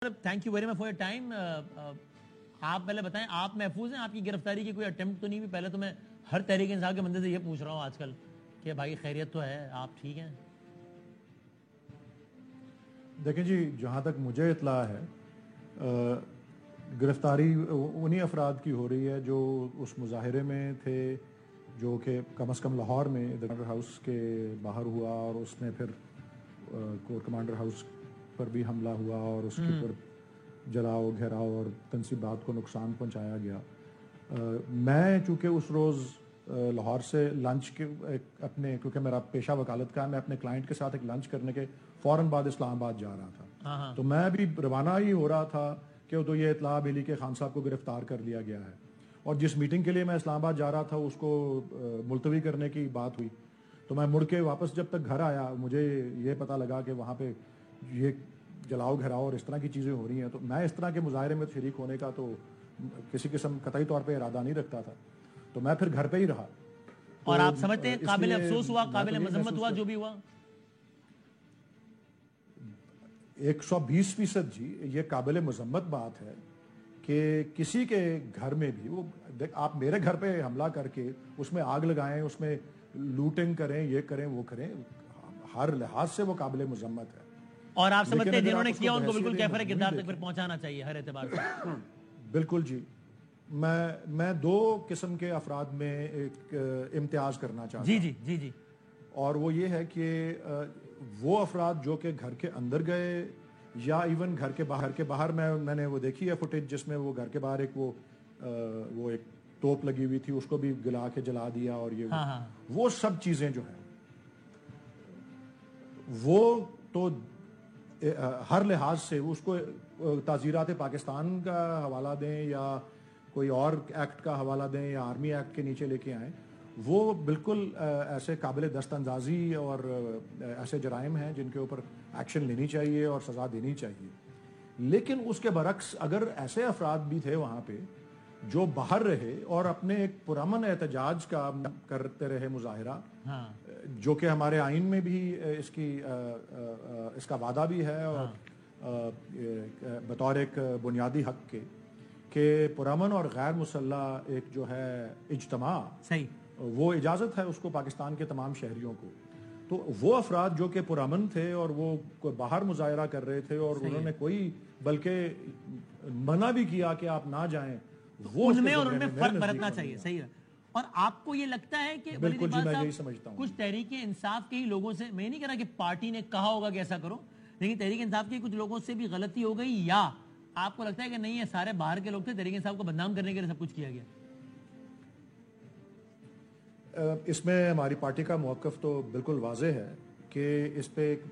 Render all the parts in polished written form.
Thank you very much for your time. آپ پہلے بتائیں آپ محفوظ ہیں؟ آپ کی گرفتاری کی کوئی اٹیمپٹ تو نہیں ہوئی؟ پہلے تو میں ہر تحریک انصاف کے بندے سے یہ پوچھ رہا ہوں آج کل کہ بھائی خیریت تو ہے، آپ ٹھیک ہیں؟ دیکھیں جی، جہاں تک مجھے اطلاع ہے گرفتاری انہی افراد کی ہو رہی ہے جو اس مظاہرے میں تھے، جو کہ کم از کم لاہور میں کمانڈر ہاؤس کے باہر ہوا، اور اس میں پھر کور کمانڈر ہاؤس پر بھی حملہ ہوا اور اس کے اوپر جلاؤ گھیراؤ اور تنصیبات کو نقصان پہنچایا گیا. میں چونکہ اس روز لاہور سے لنچ کے اپنے، کیونکہ میرا پیشہ وکالت کا ہے، میں اپنے کلائنٹ کے ساتھ ایک لنچ کرنے کے فوراً بعد اسلام آباد جا رہا تھا. تو میں بھی روانہ ہی ہو رہا تھا کہ تو یہ اطلاع ملی کہ خان صاحب کو گرفتار کر لیا گیا ہے، اور جس میٹنگ کے لیے میں اسلام آباد جا رہا تھا اس کو ملتوی کرنے کی بات ہوئی. تو میں مڑ کے واپس جب تک گھر آیا مجھے یہ پتہ لگا کہ وہاں پہ یہ جلاؤ گھراؤ اور اس طرح کی چیزیں ہو رہی ہیں. تو میں اس طرح کے مظاہرے میں شریک ہونے کا تو کسی قسم قطعی طور پہ ارادہ نہیں رکھتا تھا، تو میں پھر گھر پہ ہی رہا. اور آپ سمجھتے ہیں قابل افسوس ہوا، قابل مذمت ہوا جو بھی ہوا؟ 120% جی، یہ قابل مذمت بات ہے کہ کسی کے گھر میں بھی وہ آپ میرے گھر پہ حملہ کر کے اس میں آگ لگائیں، اس میں لوٹنگ کریں، یہ کریں وہ کریں، ہر لحاظ سے وہ قابل مذمت ہے. اور آپ سمجھتے ہیں جنہوں نے کیا ان کو بالکل کیفر کردار تک پھر پہنچانا چاہیے ہر اعتبار سے؟ بالکل جی. میں دو قسم کے افراد میں ایک امتیاز کرنا چاہتا ہوں. جی. اور وہ یہ ہے کہ وہ افراد جو کہ گھر کے اندر گئے یا ایون گھر کے باہر میں نے وہ دیکھی ہے فوٹیج جس میں وہ گھر کے باہر ایک وہ ایک توپ لگی ہوئی تھی، اس کو بھی گلا کے جلا دیا، اور یہ وہ سب چیزیں جو ہیں وہ تو ہر لحاظ سے اس کو تعزیرات پاکستان کا حوالہ دیں یا کوئی اور ایکٹ کا حوالہ دیں یا آرمی ایکٹ کے نیچے لے کے آئیں، وہ بالکل ایسے قابل دست اندازی اور ایسے جرائم ہیں جن کے اوپر ایکشن لینی چاہیے اور سزا دینی چاہیے. لیکن اس کے برعکس اگر ایسے افراد بھی تھے وہاں پہ جو باہر رہے اور اپنے ایک پرامن احتجاج کا کرتے رہے مظاہرہ، جو کہ ہمارے آئین میں بھی اس کا وعدہ بھی ہے اور بطور ایک بنیادی حق کے کہ پرامن اور غیر مسلح ایک جو ہے اجتماع، وہ اجازت ہے اس کو پاکستان کے تمام شہریوں کو. تو وہ افراد جو کہ پرامن تھے اور وہ باہر مظاہرہ کر رہے تھے اور انہوں نے کوئی بلکہ منع بھی کیا کہ آپ نہ جائیں، وہ ان میں فرق برتنا چاہیے. صحیح ہے. اور آپ کو یہ لگتا ہے کہ بالکل جی، میں یہی سمجھتا ہوں کچھ تحریک انصاف کے ہی لوگوں سے، میں نہیں کہہ رہا کہ پارٹی نے کہا ہوگا کہ ایسا کرو، لیکن تحریک انصاف کے کچھ لوگوں سے بھی غلطی ہو گئی، یا آپ کو لگتا ہے کہ نہیں یہ سارے باہر کے لوگ تھے، تحریک انصاف کو بدنام کرنے کے لیے سب کچھ کیا گیا؟ اس میں ہماری پارٹی کا موقف تو بالکل واضح ہے کہ اس پہ ایک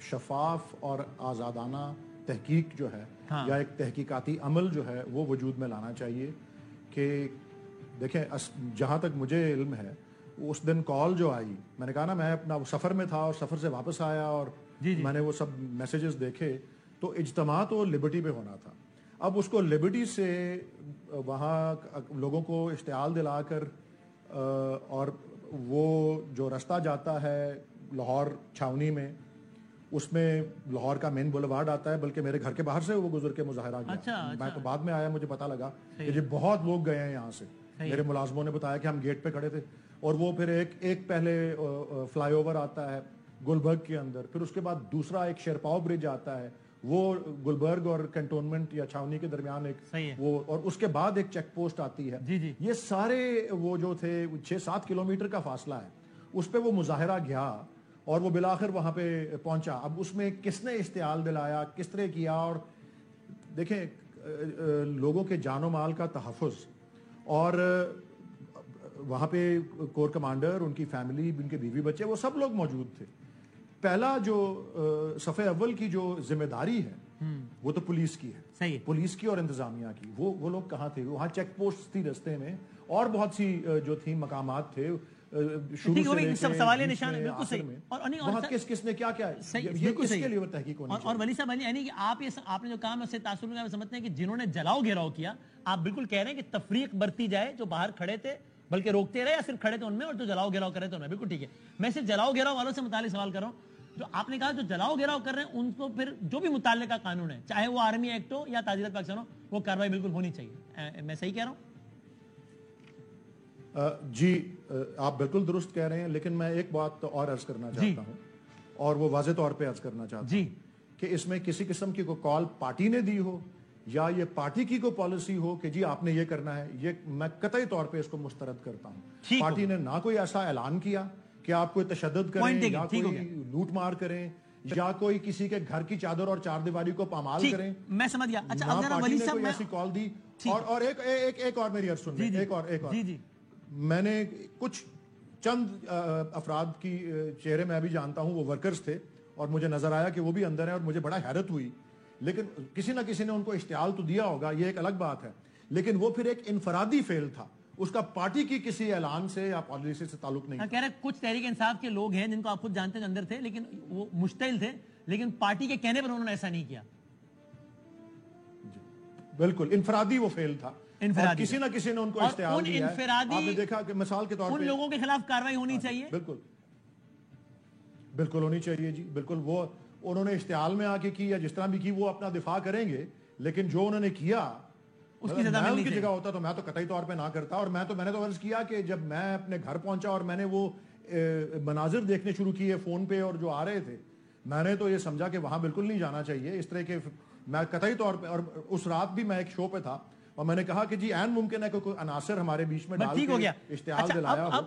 شفاف اور آزادانہ تحقیق جو ہے یا ایک تحقیقاتی عمل جو ہے وہ وجود میں لانا چاہیے. کہ دیکھیں جہاں تک مجھے علم ہے اس دن کال جو آئی، میں نے کہا نا میں اپنا سفر میں تھا اور سفر سے واپس آیا اور میں نے وہ سب میسیجز دیکھے، تو اجتماع تو لبرٹی پہ ہونا تھا. اب اس کو لبرٹی سے وہاں لوگوں کو اشتعال دلا کر اور وہ جو رستہ جاتا ہے لاہور چھاونی میں، اس میں لاہور کا مین بولوارڈ آتا ہے، بلکہ میرے گھر کے باہر سے وہ گزر کے مظاہرہ گیا. میں تو بعد میں آیا، مجھے پتا لگا کہ جی بہت لوگ گئے ہیں یہاں سے. میرے ملازموں نے بتایا کہ ہم گیٹ پہ کھڑے تھے، اور وہ پھر ایک پہلے فلائی اوور آتا ہے گلبرگ کے اندر، پھر اس کے بعد دوسرا ایک شیرپاؤ برج آتا ہے، وہ گلبرگ اور کنٹونمنٹ یا چھاونی کے درمیان ایک وہ، اور اس کے بعد ایک چیک پوسٹ آتی ہے. یہ سارے وہ جو تھے 6-7 کلومیٹر کا فاصلہ ہے، اس پہ وہ مظاہرہ گیا اور وہ بالآخر وہاں پہ پہنچا. اب اس میں کس نے اشتعال دلایا، کس طرح کیا، اور دیکھیں لوگوں کے جان و مال کا تحفظ، اور وہاں پہ کور کمانڈر، ان کی فیملی، ان کے بیوی بچے، وہ سب لوگ موجود تھے. پہلا جو صف اول کی جو ذمہ داری ہے وہ تو پولیس کی ہے، پولیس کی اور انتظامیہ کی. وہ لوگ کہاں تھے؟ وہاں چیک پوسٹ تھی رستے میں، اور بہت سی جو تھی مقامات تھے شروع سے سب سوالیہ نشان ہے. بالکل صحیح. وہاں کس نے کیا یہ کس کے لیے تحقیق ہونی چاہیے. اور ولی صاحب یعنی کہ آپ نے جو کام ہے اس سے تاثر میں سمجھتے ہیں کہ جنہوں نے جلاؤ گھیراؤ کیا، آپ بالکل کہہ رہے ہیں کہ تفریق برتی جائے، جو باہر کھڑے تھے بلکہ روکتے رہے، یا صرف کھڑے تھے ان میں اور جو جلاؤ گھیراؤ کرے تھے ان میں. بالکل ٹھیک ہے. میں صرف جلاؤ گھیراؤ والوں سے متعلق سوال کر رہا ہوں. جو آپ نے کہا جو جلاؤ گھیراؤ کر رہے ہیں ان کو پھر جو بھی متعلقہ قانون ہے چاہے وہ آرمی ایکٹ ہو یا تعزیرات پاکستان ہو وہ کارروائی بالکل ہونی چاہیے. میں صحیح کہہ رہا ہوں؟ جی آپ بالکل درست کہہ رہے ہیں، لیکن میں ایک بات اور عرض کرنا چاہتا ہوں اور وہ واضح طور پہ عرض کرنا چاہتا ہوں کہ اس میں کسی قسم کی کوئی کال پارٹی نے دی ہو یا یہ پارٹی کی کوئی پالیسی ہو کہ جی آپ نے یہ کرنا ہے، یہ میں قطعی طور پہ اس کو مسترد کرتا ہوں. پارٹی نے نہ کوئی ایسا اعلان کیا کہ آپ کوئی تشدد کریں یا کوئی لوٹ مار کریں یا کوئی کسی کے گھر کی چادر اور چار دیواری کو پامال کریں. میں سمجھ گیا. اچھا نہ پارٹی نے کوئی ایسی کال دی. اور ایک اور میری عرض سن لیں، ایک اور میں نے کچھ چند افراد کی چہرے میں بھی جانتا ہوں، وہ ورکرز تھے اور مجھے نظر آیا کہ وہ بھی اندر ہیں اور مجھے بڑا حیرت ہوئی. لیکن کسی نہ کسی نے ان کو اشتعال تو دیا ہوگا، یہ ایک الگ بات ہے، لیکن وہ پھر ایک انفرادی فعل تھا، اس کا پارٹی کی کسی اعلان سے یا پالیسی سے تعلق نہیں. کہہ رہے کچھ تحریک انصاف کے لوگ ہیں جن کو آپ خود جانتے ہیں اندر تھے لیکن وہ مشتعل تھے، لیکن پارٹی کے کہنے پر انہوں نے ایسا نہیں کیا. بالکل انفرادی وہ فعل تھا، کسی نہ کسی نے ان کو اشتعال دیا ہے. آپ نے دیکھا کہ مثال کے طور پہ ان لوگوں کے خلاف کارروائی ہونی چاہیے. بالکل ہونی چاہیے جی، بالکل. وہ انہوں نے اشتعال میں آ کے کی یا جس طرح بھی کی وہ اپنا دفاع کریں گے، لیکن جو انہوں نے کیا اس کی سزا میں ان کی جگہ ہوتا تو میں تو قطعی طور پہ نہ کرتا. اور میں نے تو عرض کیا کہ جب میں اپنے گھر پہنچا اور میں نے وہ مناظر دیکھنے شروع کیے فون پہ اور جو آ رہے تھے، میں نے تو یہ سمجھا کہ وہاں بالکل نہیں جانا چاہیے اس طرح کے. میں قطعی طور پہ، اور اس رات بھی میں ایک شو پہ تھا اور میں نے کہا کہ جی عین ممکن ہے کہ کوئی عناصر ہمارے بیچ میں ڈال کے اشتعال دلایا ہو.